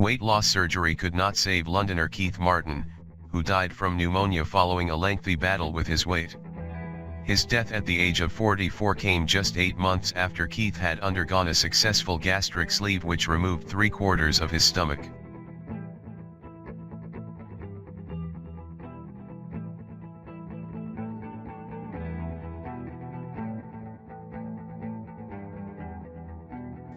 Weight loss surgery could not save Londoner Keith Martin, who died from pneumonia following a lengthy battle with his weight. His death at the age of 44 came just 8 months after Keith had undergone a successful gastric sleeve which removed 3/4 of his stomach.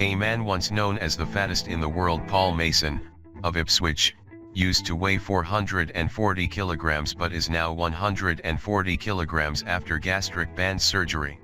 A man once known as the fattest in the world, Paul Mason, of Ipswich, used to weigh 440 kilograms but is now 140 kilograms after gastric band surgery.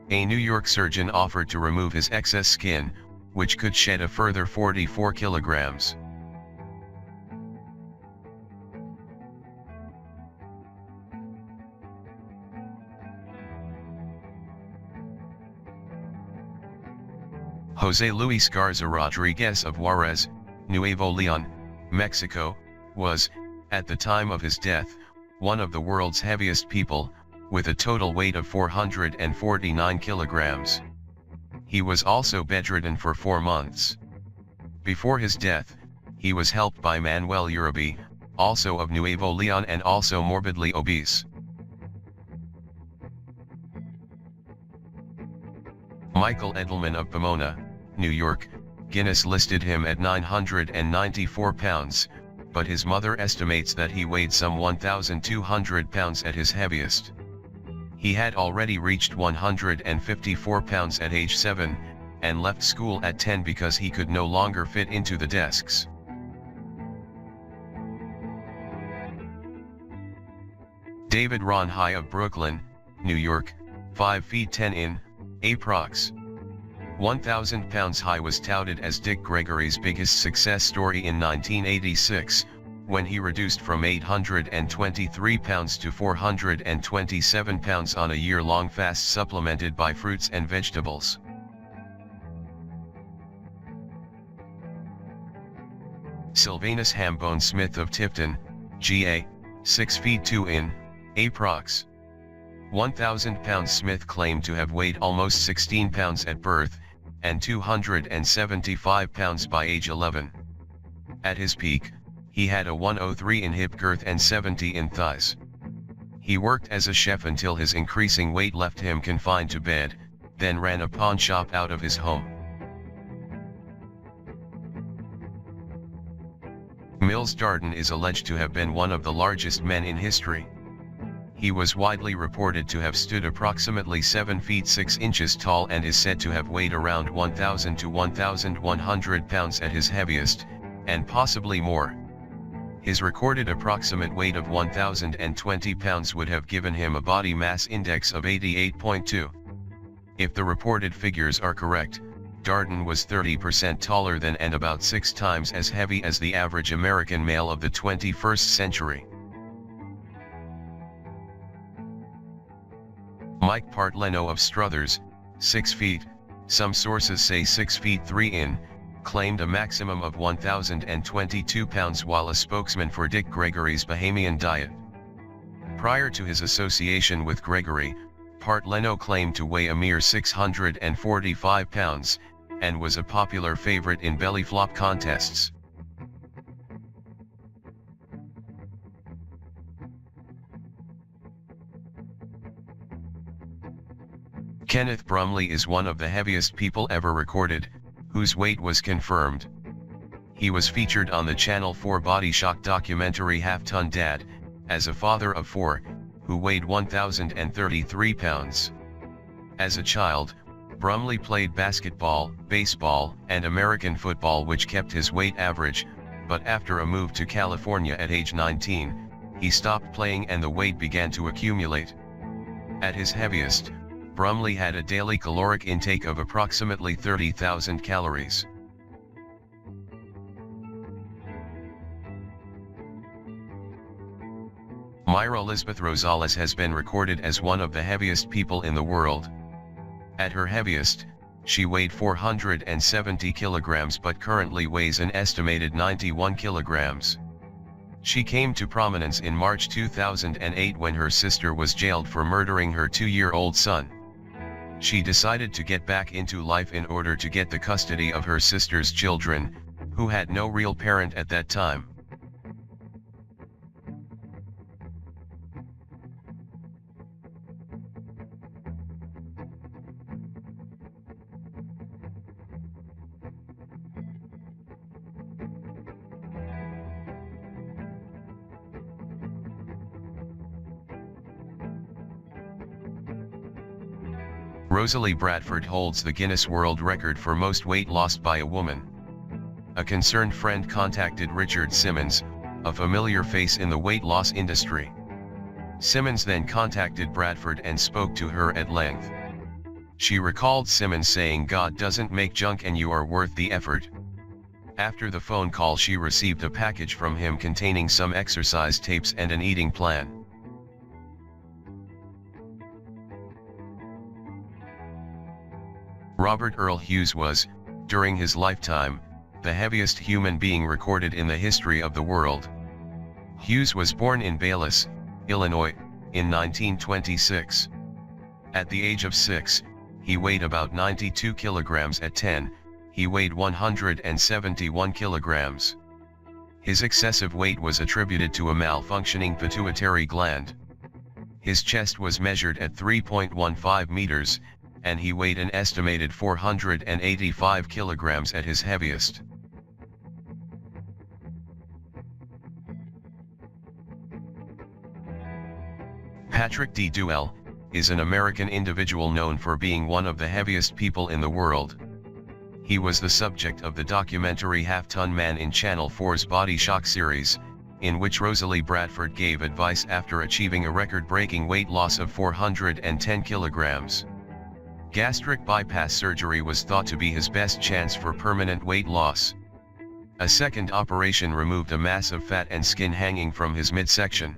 A New York surgeon offered to remove his excess skin, which could shed a further 44 kilograms. Jose Luis Garza Rodriguez of Juarez, Nuevo León, Mexico, was, at the time of his death, one of the world's heaviest people, with a total weight of 449 kilograms. He was also bedridden for 4 months. Before his death, he was helped by Manuel Uribe, also of Nuevo León and also morbidly obese. Michael Edelman of Pomona, New York, Guinness listed him at 994 pounds, but his mother estimates that he weighed some 1,200 pounds at his heaviest. He had already reached 154 pounds at age 7, and left school at 10 because he could no longer fit into the desks. David Ron High of Brooklyn, New York, 5 feet 10 in, approx. 1,000 pounds high was touted as Dick Gregory's biggest success story in 1986, when he reduced from 823 pounds to 427 pounds on a year-long fast supplemented by fruits and vegetables. Sylvanus Hambone Smith of Tipton, GA, 6 feet 2 in, approx. 1,000 pounds. Smith claimed to have weighed almost 16 pounds at birth, and 275 pounds by age 11. At his peak, he had a 103 in hip girth and 70 in thighs. He worked as a chef until his increasing weight left him confined to bed, then ran a pawn shop out of his home. Mills Darden is alleged to have been one of the largest men in history. He was widely reported to have stood approximately 7 feet 6 inches tall and is said to have weighed around 1,000 to 1,100 pounds at his heaviest, and possibly more. His recorded approximate weight of 1,020 pounds would have given him a body mass index of 88.2. If the reported figures are correct, Darden was 30% taller than and about 6 times as heavy as the average American male of the 21st century. Mike Partleno of Struthers, 6 feet, some sources say 6 feet 3 in, claimed a maximum of 1,022 pounds while a spokesman for Dick Gregory's Bahamian diet. Prior to his association with Gregory, Partleno claimed to weigh a mere 645 pounds, and was a popular favorite in belly flop contests. Kenneth Brumley is one of the heaviest people ever recorded, whose weight was confirmed. He was featured on the Channel 4 Body Shock documentary Half-Ton Dad, as a father of 4, who weighed 1,033 pounds. As a child, Brumley played basketball, baseball, and American football, which kept his weight average, but after a move to California at age 19, he stopped playing and the weight began to accumulate. At his heaviest, Brumley had a daily caloric intake of approximately 30,000 calories. Myra Lisbeth Rosales has been recorded as one of the heaviest people in the world. At her heaviest, she weighed 470 kilograms but currently weighs an estimated 91 kilograms. She came to prominence in March 2008 when her sister was jailed for murdering her 2-year-old son. She decided to get back into life in order to get the custody of her sister's children, who had no real parent at that time. Rosalie Bradford holds the Guinness World Record for most weight lost by a woman. A concerned friend contacted Richard Simmons, a familiar face in the weight loss industry. Simmons then contacted Bradford and spoke to her at length. She recalled Simmons saying, "God doesn't make junk and you are worth the effort." After the phone call, she received a package from him containing some exercise tapes and an eating plan. Robert Earl Hughes was, during his lifetime, the heaviest human being recorded in the history of the world. Hughes was born in Baylis, Illinois, in 1926. At the age of 6, he weighed about 92 kilograms. At 10, he weighed 171 kilograms. His excessive weight was attributed to a malfunctioning pituitary gland. His chest was measured at 3.15 meters, and he weighed an estimated 485 kilograms at his heaviest. Patrick D. Duell is an American individual known for being one of the heaviest people in the world. He was the subject of the documentary Half-Ton Man in Channel 4's Body Shock series, in which Rosalie Bradford gave advice after achieving a record-breaking weight loss of 410 kilograms. Gastric bypass surgery was thought to be his best chance for permanent weight loss. A second operation removed a mass of fat and skin hanging from his midsection.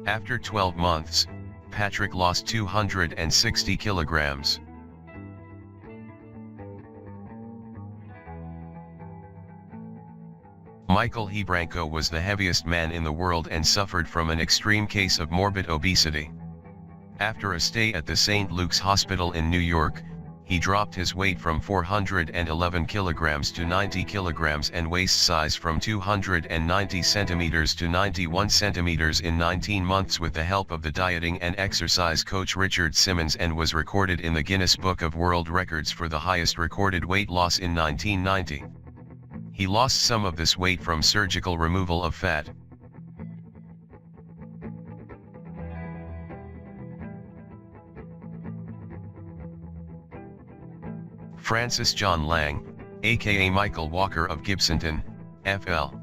After 12 months, Patrick lost 260 kilograms. Michael Hebranco was the heaviest man in the world and suffered from an extreme case of morbid obesity. After a stay at the St. Luke's Hospital in New York, he dropped his weight from 411 kilograms to 90 kilograms and waist size from 290 centimeters to 91 centimeters in 19 months with the help of the dieting and exercise coach Richard Simmons, and was recorded in the Guinness Book of World Records for the highest recorded weight loss in 1990. He lost some of this weight from surgical removal of fat. Francis John Lang, aka Michael Walker of Gibsonton, FL.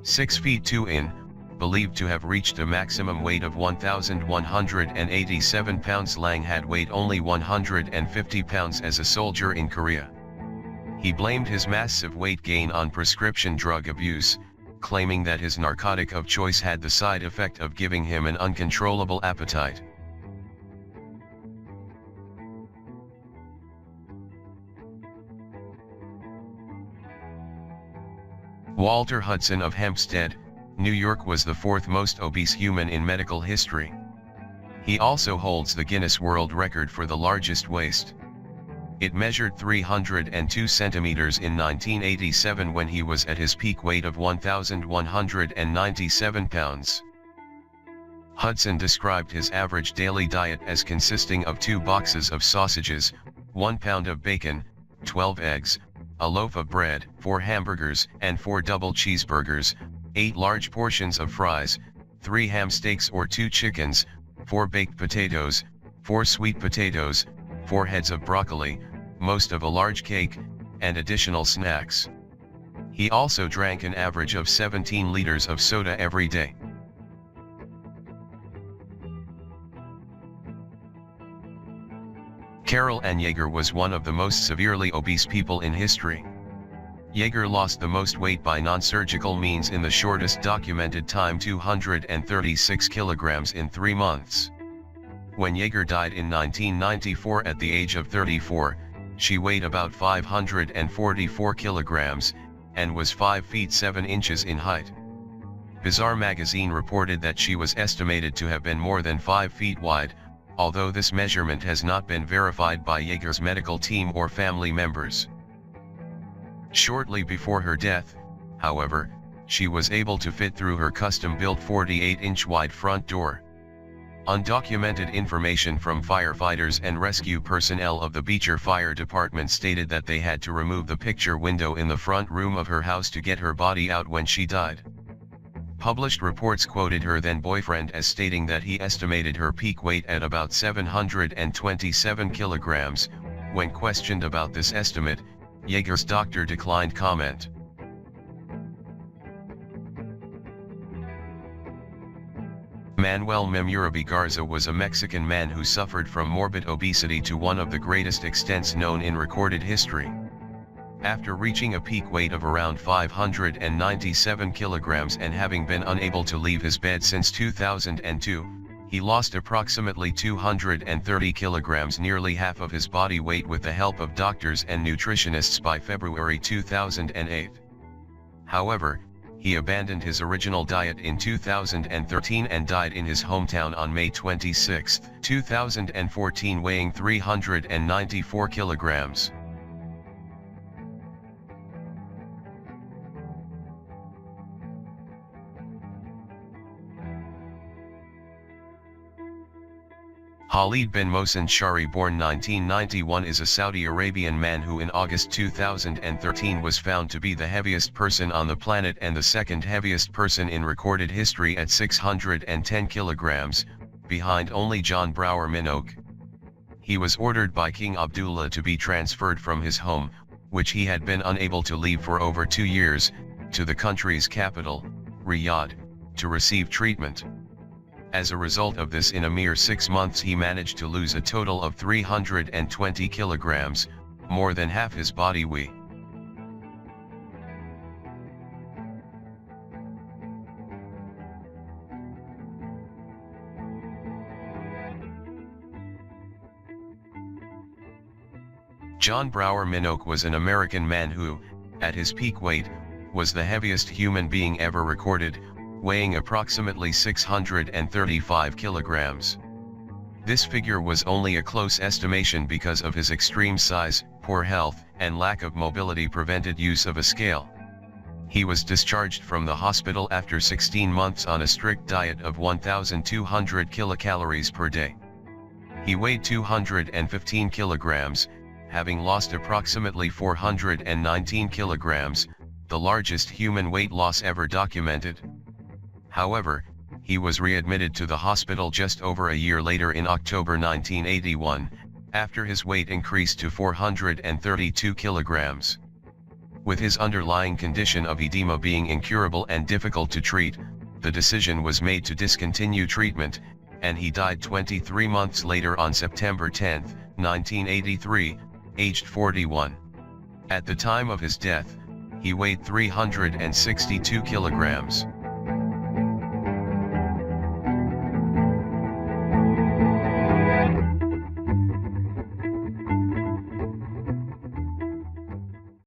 6 feet 2 in, believed to have reached a maximum weight of 1,187 pounds. Lang had weighed only 150 pounds as a soldier in Korea. He blamed his massive weight gain on prescription drug abuse, claiming that his narcotic of choice had the side effect of giving him an uncontrollable appetite. Walter Hudson of Hempstead, New York was the fourth most obese human in medical history. He also holds the Guinness World Record for the largest waist. It measured 302 centimeters in 1987 when he was at his peak weight of 1,197 pounds. Hudson described his average daily diet as consisting of 2 boxes of sausages, 1 pound of bacon, 12 eggs, a loaf of bread, 4 hamburgers and 4 double cheeseburgers, 8 large portions of fries, 3 ham steaks or 2 chickens, 4 baked potatoes, 4 sweet potatoes, 4 heads of broccoli, most of a large cake, and additional snacks. He also drank an average of 17 liters of soda every day. Carol Ann Yeager was one of the most severely obese people in history. Yeager lost the most weight by non-surgical means in the shortest documented time, 236 kilograms in 3 months. When Yeager died in 1994 at the age of 34, she weighed about 544 kilograms, and was 5 feet 7 inches in height. Bizarre magazine reported that she was estimated to have been more than 5 feet wide, although this measurement has not been verified by Yeager's medical team or family members. Shortly before her death, however, she was able to fit through her custom-built 48-inch wide front door. Undocumented information from firefighters and rescue personnel of the Beecher Fire Department stated that they had to remove the picture window in the front room of her house to get her body out when she died. Published reports quoted her then-boyfriend as stating that he estimated her peak weight at about 727 kilograms. When questioned about this estimate, Yeager's doctor declined comment. Manuel Memurabi Garza was a Mexican man who suffered from morbid obesity to one of the greatest extents known in recorded history. After reaching a peak weight of around 597 kilograms and having been unable to leave his bed since 2002, he lost approximately 230 kilograms, nearly half of his body weight, with the help of doctors and nutritionists by February 2008. However, he abandoned his original diet in 2013 and died in his hometown on May 26, 2014, weighing 394 kilograms. Khalid bin Mohsen Shari, born 1991, is a Saudi Arabian man who in August 2013 was found to be the heaviest person on the planet and the second heaviest person in recorded history at 610 kilograms, behind only John Brower Minogue. He was ordered by King Abdullah to be transferred from his home, which he had been unable to leave for over 2 years, to the country's capital, Riyadh, to receive treatment. As a result of this, in a mere 6 months he managed to lose a total of 320 kilograms, more than half his body weight. John Brower Minogue was an American man who, at his peak weight, was the heaviest human being ever recorded, weighing approximately 635 kilograms. This figure was only a close estimation because of his extreme size, poor health, and lack of mobility prevented use of a scale. He was discharged from the hospital after 16 months on a strict diet of 1,200 kilocalories per day. He weighed 215 kilograms, having lost approximately 419 kilograms, the largest human weight loss ever documented. However, he was readmitted to the hospital just over a year later in October 1981, after his weight increased to 432 kilograms. With his underlying condition of edema being incurable and difficult to treat, the decision was made to discontinue treatment, and he died 23 months later on September 10, 1983, aged 41. At the time of his death, he weighed 362 kilograms.